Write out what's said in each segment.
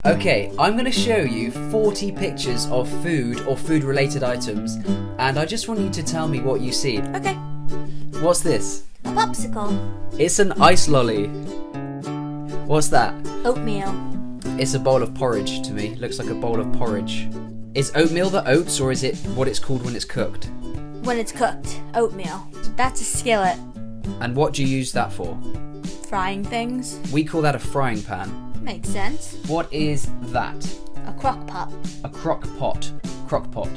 Okay, I'm going to show you 40 pictures of food or food-related items, and I just want you to tell me what you see. Okay. What's this? A popsicle. It's an ice lolly. What's that? Oatmeal. It's a bowl of porridge to me. Looks like a bowl of porridge. Is oatmeal the oats, or is it what it's called when it's cooked? When it's cooked. Oatmeal. That's a skillet. And what do you use that for? Frying things. We call that a frying pan. Makes sense. What is that? A crock pot. A crock pot. Crock pot.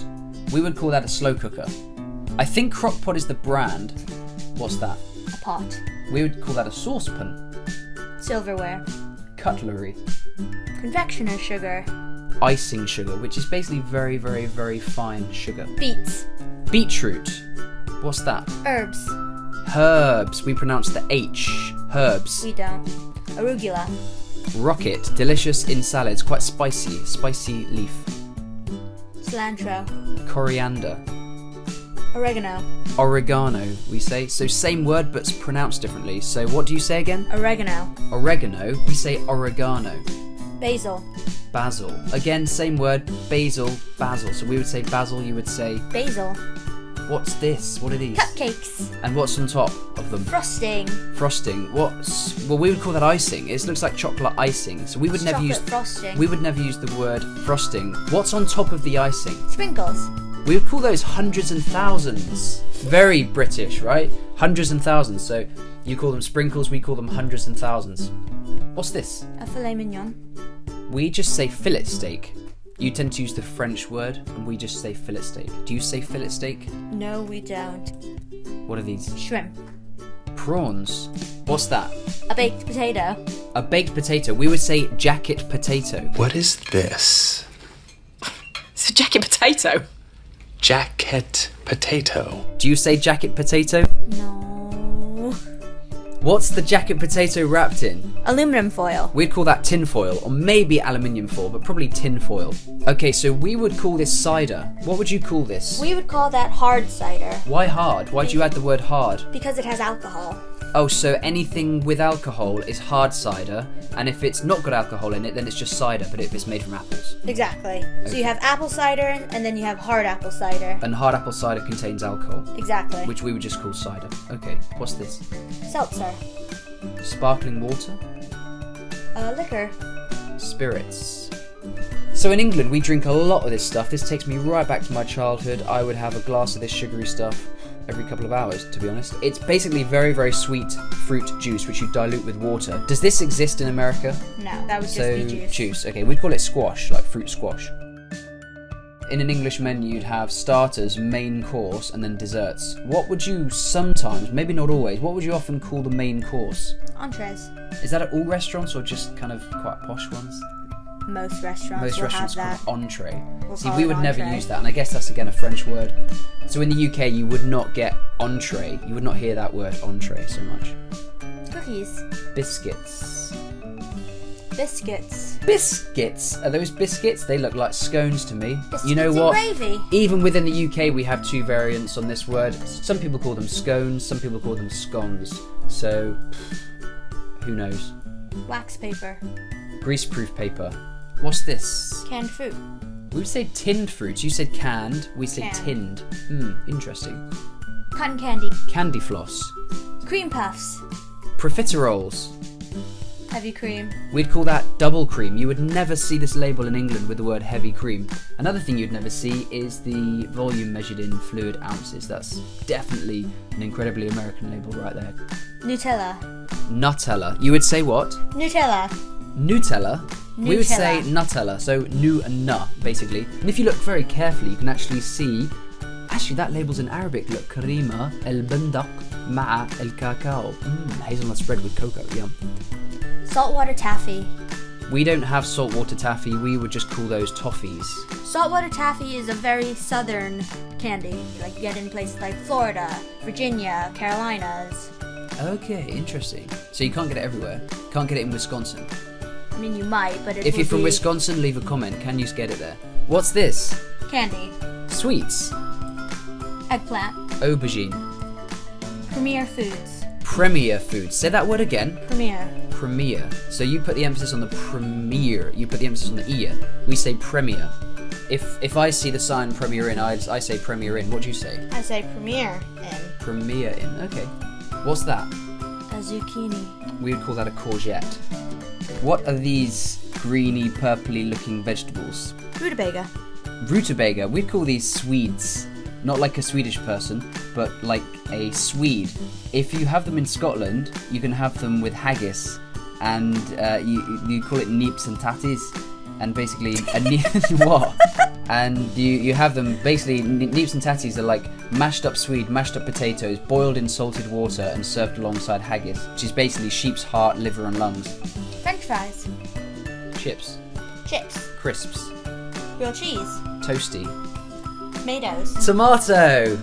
We would call that a slow cooker. I think crock pot is the brand. What's that? A pot. We would call that a saucepan. Silverware. Cutlery. Confectioner sugar. Icing sugar, which is basically very, very, very fine sugar. Beets. Beetroot. What's that? Herbs. Herbs. We pronounce the H. Herbs. We don't. Arugula. Rocket. Delicious in salads. Quite spicy. Spicy leaf. Cilantro. Coriander. Oregano. Oregano, we say. So same word, but it's pronounced differently. So what do you say again? Oregano. Oregano. We say oregano. Basil. Basil. Again, same word. Basil. Basil. So we would say basil, you would say... Basil. What's this? What are these? Cupcakes. And what's on top of them? Frosting. Frosting. What's... Well, we would call that icing. It looks like chocolate icing. So we would never use... frosting. We would never use the word frosting. What's on top of the icing? Sprinkles. We would call those hundreds and thousands. Very British, right? Hundreds and thousands. So you call them sprinkles, we call them hundreds and thousands. What's this? A filet mignon. We just say fillet steak. You tend to use the French word, and we just say fillet steak. Do you say fillet steak? No, we don't. What are these? Shrimp. Prawns. What's that? A baked potato. A baked potato. We would say jacket potato. What is this? It's a jacket potato. Jacket potato. Do you say jacket potato? No. What's the jacket potato wrapped in? Aluminum foil. We'd call that tin foil, or maybe aluminium foil, but probably tin foil. Okay, so we would call this cider. What would you call this? We would call that hard cider. Why hard? Why'd you add the word hard? Because it has alcohol. Oh, so anything with alcohol is hard cider, and if it's not got alcohol in it, then it's just cider, but if it's made from apples. Exactly. So you have apple cider, and then you have hard apple cider. And hard apple cider contains alcohol. Exactly. Which we would just call cider. Okay, what's this? Seltzer. Sparkling water? Liquor. Spirits. So in England, we drink a lot of this stuff. This takes me right back to my childhood. I would have a glass of this sugary stuff every couple of hours, to be honest. It's basically very, very sweet fruit juice, which you dilute with water. Does this exist in America? No, that would just So, be juice. juice. Okay, we'd call it squash, like fruit squash. In an English menu, you'd have starters, main course, and then desserts. What would you sometimes, maybe not always, what would you often call the main course? Entrees. Is that at all restaurants, or just kind of quite posh ones? Most restaurants Most will restaurants have that. call it entree. We'll See, call we it would never entree. use that, and I guess that's again a French word. So in the UK, you would not get entree. You would not hear that word entree so much. Cookies. Biscuits. Biscuits. Biscuits? Are those biscuits? They look like scones to me. Biscuits You know and what? gravy. Even within the UK, we have two variants on this word. Some people call them scones, some people call them scones. So, who knows? Wax paper. Greaseproof paper. What's this? Canned fruit. We would say tinned fruits. You said canned. We say Canned. tinned. Interesting. Cotton candy. Candy floss. Cream puffs. Profiteroles. Heavy cream. We'd call that double cream. You would never see this label in England with the word heavy cream. Another thing you'd never see is the volume measured in fluid ounces. That's definitely an incredibly American label right there. Nutella. Nutella. You would say what? Nutella. Nutella? We would say Nutella. Nutella, so nu and na, basically. And if you look very carefully, you can actually see... Actually, that label's in Arabic. Look, Karima el-Bandaq ma'a el-Cacao. Hazelnut spread with cocoa, yum. Saltwater taffy. We don't have saltwater taffy, we would just call those toffees. Saltwater taffy is a very southern candy. Like you get in places like Florida, Virginia, Carolinas. Okay, interesting. So you can't get it everywhere. Can't get it in Wisconsin. I mean, you might, but it If you're would from be Wisconsin, leave a comment. Can you get it there? What's this? candy. Sweets. Eggplant. Aubergine. Premier foods. Premier foods. Say that word again. Premier. premiere. So you put the emphasis on the premiere. You put the emphasis on the ear. We say premiere. If I see the sign Premier Inn, I say Premier Inn. What do you say? I say premiere in. Premier Inn. Okay. What's that? A zucchini. We would call that a courgette. What are these greeny, purpley looking vegetables? Rutabaga. Rutabaga. We'd call these Swedes. Not like a Swedish person, but like a Swede. If you have them in Scotland, you can have them with haggis, and you call it neeps and tatties, and basically what? And you have them basically. Neeps and tatties are like mashed up Swede, mashed up potatoes, boiled in salted water, and served alongside haggis, which is basically sheep's heart, liver, and lungs. French fries. Chips, Chips. crisps, Grilled cheese. toasty, Tomatoes. tomato.